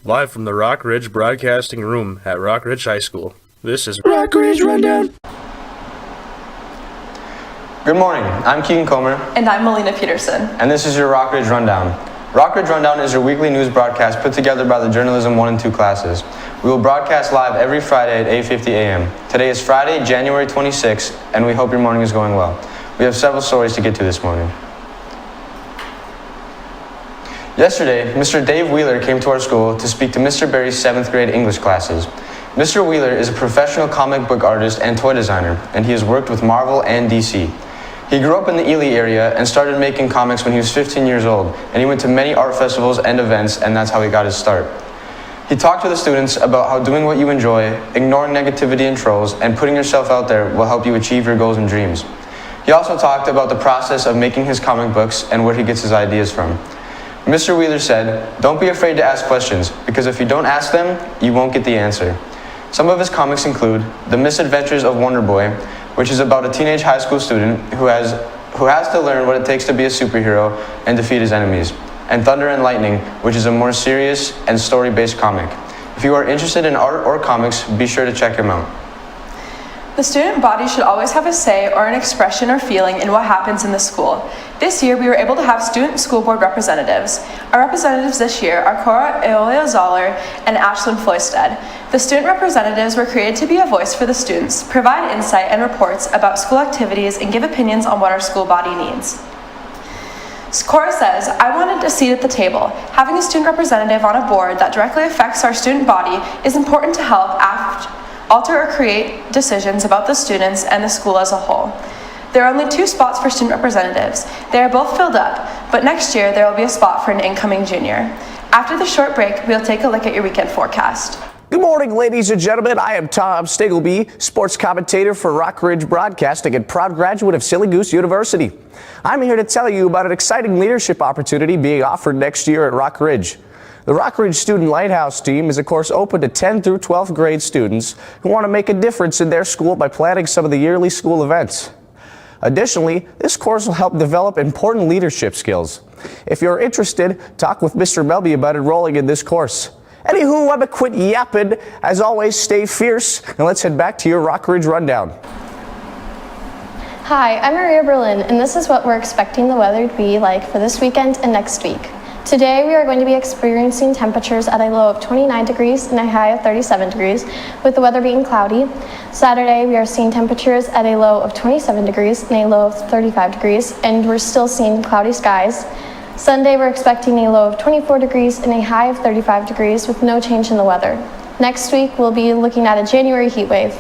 Live from the Rock Ridge Broadcasting Room at Rock Ridge High School, this is Rock Ridge Rundown. Good morning, I'm Keegan Comer. And I'm Melina Peterson. And this is your Rock Ridge Rundown. Rock Ridge Rundown is your weekly news broadcast put together by the Journalism 1 and 2 classes. We will broadcast live every Friday at 8:50 a.m. Today is Friday, January 26th, and we hope your morning is going well. We have several stories to get to this morning. Yesterday, Mr. Dave Wheeler came to our school to speak to Mr. Berry's 7th grade English classes. Mr. Wheeler is a professional comic book artist and toy designer, and he has worked with Marvel and DC. He grew up in the Ely area and started making comics when he was 15 years old, and he went to many art festivals and events, and that's how he got his start. He talked to the students about how doing what you enjoy, ignoring negativity and trolls, and putting yourself out there will help you achieve your goals and dreams. He also talked about the process of making his comic books and where he gets his ideas from. Mr. Wheeler said, "Don't be afraid to ask questions, because if you don't ask them, you won't get the answer." Some of his comics include The Misadventures of Wonder Boy, which is about a teenage high school student who has to learn what it takes to be a superhero and defeat his enemies, and Thunder and Lightning, which is a more serious and story-based comic. If you are interested in art or comics, be sure to check him out. The student body should always have a say or an expression or feeling in what happens in the school. This year, we were able to have student school board representatives. Our representatives this year are Cora Eolia Zoller and Ashlyn Floysted. The student representatives were created to be a voice for the students, provide insight and reports about school activities, and give opinions on what our school body needs. Cora says, "I wanted a seat at the table. Having a student representative on a board that directly affects our student body is important to help alter or create decisions about the students and the school as a whole." There are only 2 spots for student representatives. They are both filled up, but next year there will be a spot for an incoming junior. After the short break, we'll take a look at your weekend forecast. Good morning, ladies and gentlemen. I am Tom Stiggleby, sports commentator for Rock Ridge Broadcasting and proud graduate of Silly Goose University. I'm here to tell you about an exciting leadership opportunity being offered next year at Rock Ridge. The Rock Ridge Student Lighthouse team is, of course, open to 10th through 12th grade students who want to make a difference in their school by planning some of the yearly school events. Additionally, this course will help develop important leadership skills. If you're interested, talk with Mr. Melby about enrolling in this course. Anywho, I'm a quit yapping. As always, stay fierce, and let's head back to your Rock Ridge Rundown. Hi, I'm Maria Berlin, and this is what we're expecting the weather to be like for this weekend and next week. Today we are going to be experiencing temperatures at a low of 29 degrees and a high of 37 degrees, with the weather being cloudy. Saturday we are seeing temperatures at a low of 27 degrees and a low of 35 degrees, and we're still seeing cloudy skies. Sunday we're expecting a low of 24 degrees and a high of 35 degrees with no change in the weather. Next week we'll be looking at a January heat wave.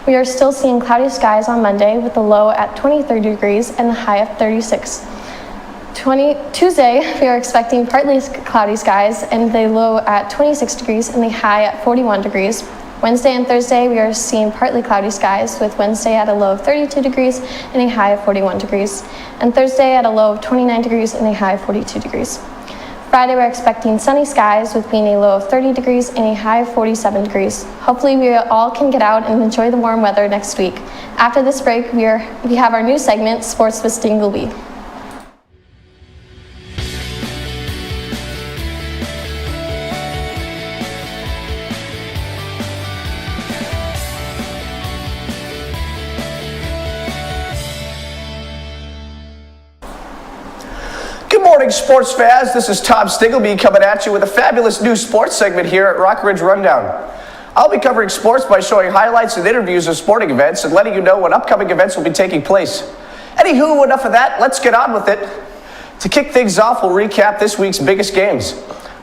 We are still seeing cloudy skies on Monday with a low at 23 degrees and a high of 36. Tuesday, we are expecting partly cloudy skies and the low at 26 degrees and the high at 41 degrees. Wednesday and Thursday, we are seeing partly cloudy skies with Wednesday at a low of 32 degrees and a high of 41 degrees. And Thursday at a low of 29 degrees and a high of 42 degrees. Friday, we're expecting sunny skies with being a low of 30 degrees and a high of 47 degrees. Hopefully, we all can get out and enjoy the warm weather next week. After this break, we have our new segment, Sports with Stingleby. Good morning, sports fans. This is Tom Stiggleby coming at you with a fabulous new sports segment here at Rock Ridge Rundown. I'll be covering sports by showing highlights and interviews of sporting events and letting you know when upcoming events will be taking place. Anywho, enough of that. Let's get on with it. To kick things off, we'll recap this week's biggest games.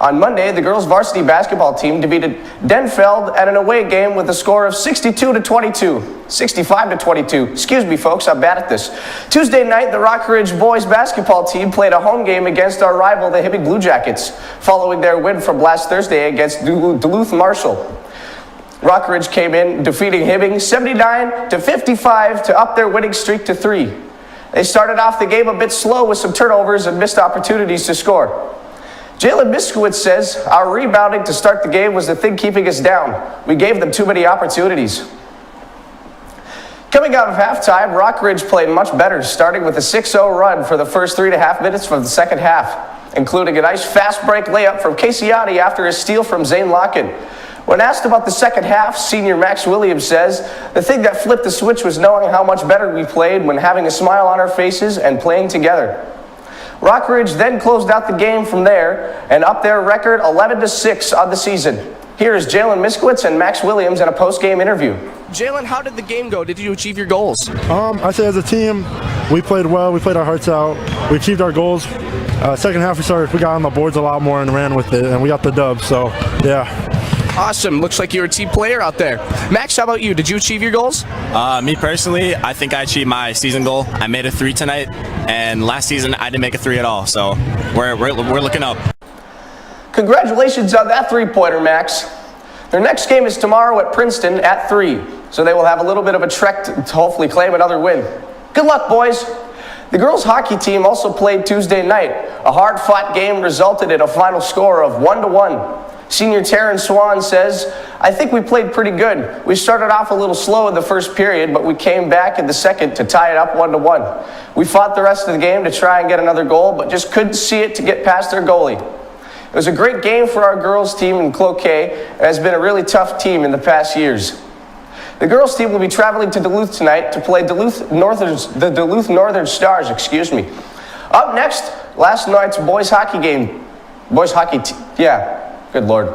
On Monday, the girls' varsity basketball team defeated Denfeld at an away game with a score of 65-22. Excuse me, folks, I'm bad at this. Tuesday night, the Rock Ridge boys' basketball team played a home game against our rival, the Hibbing Blue Jackets, following their win from last Thursday against Duluth Marshall. Rock Ridge came in, defeating Hibbing 79-55 to up their winning streak to 3. They started off the game a bit slow with some turnovers and missed opportunities to score. Jalen Miskowitz says, "Our rebounding to start the game was the thing keeping us down. We gave them too many opportunities." Coming out of halftime, Rock Ridge played much better, starting with a 6-0 run for the first 3.5 minutes of the second half. including a nice fast break layup from Caseyati after a steal from Zane Locken. When asked about the second half, senior Max Williams says, "The thing that flipped the switch was knowing how much better we played when having a smile on our faces and playing together." Rock Ridge then closed out the game from there and upped their record 11-6 on the season. Here is Jalen Miskowitz and Max Williams in a post-game interview. Jalen, how did the game go? Did you achieve your goals? I say as a team, we played well. We played our hearts out. We achieved our goals. Second half, we got on the boards a lot more and ran with it, and we got the dub. So, yeah. Awesome. Looks like you're a team player out there. Max, how about you? Did you achieve your goals? Me personally, I think I achieved my season goal. I made a 3 tonight, and last season I didn't make a 3 at all. So we're looking up. Congratulations on that three-pointer, Max. Their next game is tomorrow at Princeton at 3, so they will have a little bit of a trek to hopefully claim another win. Good luck, boys. The girls' hockey team also played Tuesday night. A hard-fought game resulted in a final score of 1-1. Senior Taryn Swan says, "I think we played pretty good. We started off a little slow in the first period, but we came back in the second to tie it up 1-1. We fought the rest of the game to try and get another goal, but just couldn't see it to get past their goalie. It was a great game for our girls team in Cloquet, and has been a really tough team in the past years." The girls team will be traveling to Duluth tonight to play the Duluth Northern Stars, Up next, last night's boys hockey game. Good Lord.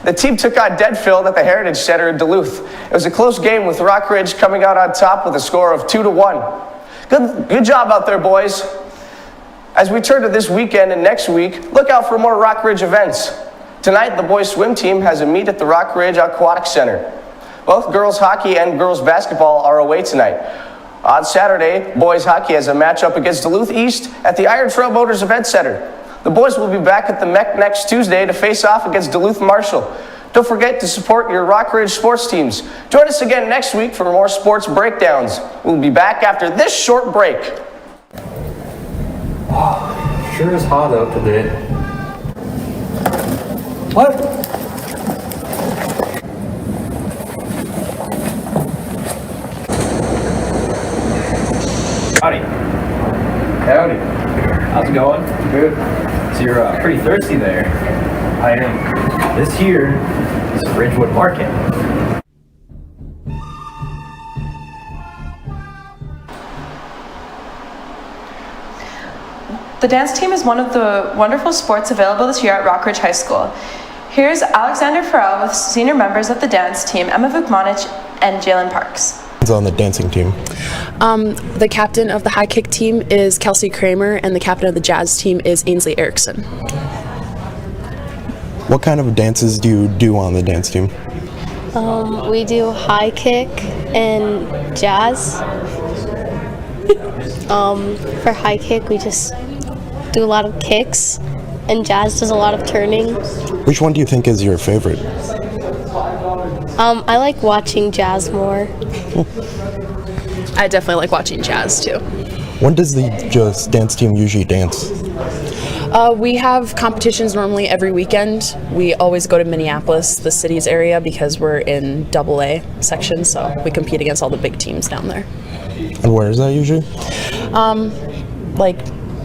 The team took on Deadfield at the Heritage Center in Duluth. It was a close game with Rock Ridge coming out on top with a score of 2-1. Good job out there, boys. As we turn to this weekend and next week, look out for more Rock Ridge events. Tonight, the boys swim team has a meet at the Rock Ridge Aquatic Center. Both girls hockey and girls basketball are away tonight. On Saturday, boys hockey has a matchup against Duluth East at the Iron Trail Motors Event Center. The boys will be back at the MEC next Tuesday to face off against Duluth Marshall. Don't forget to support your Rock Ridge sports teams. Join us again next week for more sports breakdowns. We'll be back after this short break. Sure is hot out today. What? Howdy. Howdy. How's it going? Good. So you're pretty thirsty there. I am. This here is Ridgewood Market. The dance team is one of the wonderful sports available this year at Rock Ridge High School. Here's Alexander Farrell with senior members of the dance team, Emma Vukmanich and Jalen Parks. On the dancing team? The captain of the high kick team is Kelsey Kramer, and the captain of the jazz team is Ainsley Erickson. What kind of dances do you do on the dance team? We do high kick and jazz. For high kick, we just do a lot of kicks, and jazz does a lot of turning. Which one do you think is your favorite? I like watching jazz more. I definitely like watching jazz too. When does the dance team usually dance? We have competitions normally every weekend. We always go to Minneapolis, the city's area, because we're in AA section, so we compete against all the big teams down there. And where is that usually? Like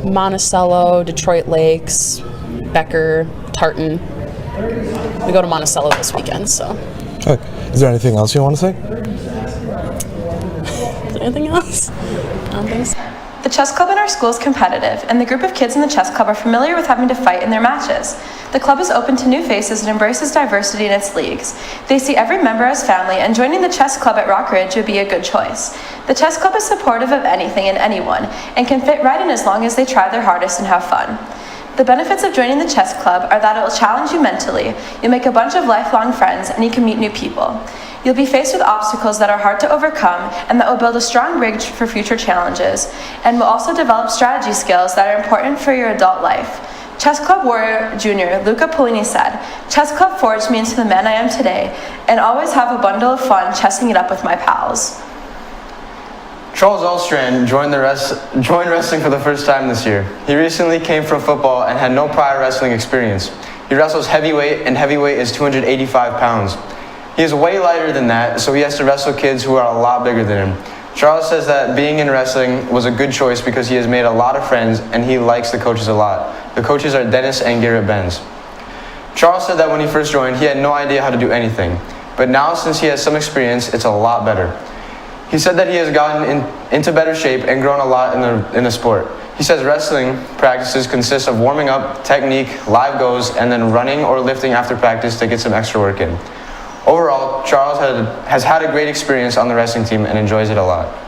Monticello, Detroit Lakes, Becker, Tartan. We go to Monticello this weekend, so. Okay. Is there anything else you want to say? Is there anything else? I don't think so. The chess club in our school is competitive, and the group of kids in the chess club are familiar with having to fight in their matches. The club is open to new faces and embraces diversity in its leagues. They see every member as family, and joining the chess club at Rock Ridge would be a good choice. The chess club is supportive of anything and anyone, and can fit right in as long as they try their hardest and have fun. The benefits of joining the chess club are that it will challenge you mentally, you'll make a bunch of lifelong friends, and you can meet new people. You'll be faced with obstacles that are hard to overcome and that will build a strong rig for future challenges, and will also develop strategy skills that are important for your adult life. Chess Club Warrior Jr. Luca Polini said, "Chess Club forged me into the man I am today, and always have a bundle of fun chessing it up with my pals." Charles Elstrand joined wrestling for the first time this year. He recently came from football and had no prior wrestling experience. He wrestles heavyweight, and heavyweight is 285 pounds. He is way lighter than that, so he has to wrestle kids who are a lot bigger than him. Charles says that being in wrestling was a good choice because he has made a lot of friends and he likes the coaches a lot. The coaches are Dennis and Garrett Benz. Charles said that when he first joined, he had no idea how to do anything. But now, since he has some experience, it's a lot better. He said that he has gotten into better shape and grown a lot in the sport. He says wrestling practices consist of warming up, technique, live goes, and then running or lifting after practice to get some extra work in. Overall, Charles has had a great experience on the wrestling team and enjoys it a lot.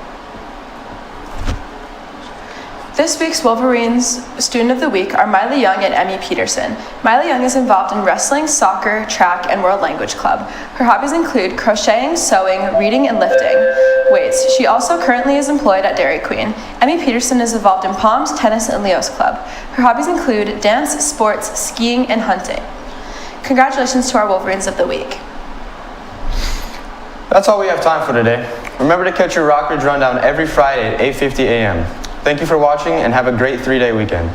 This week's Wolverines Student of the Week are Miley Young and Emmy Peterson. Miley Young is involved in wrestling, soccer, track, and World Language Club. Her hobbies include crocheting, sewing, reading, and lifting weights. She also currently is employed at Dairy Queen. Emmy Peterson is involved in Palms, tennis, and Leo's Club. Her hobbies include dance, sports, skiing, and hunting. Congratulations to our Wolverines of the Week. That's all we have time for today. Remember to catch your Rock Ridge Rundown every Friday at 8:50 a.m. Thank you for watching and have a great 3-day weekend.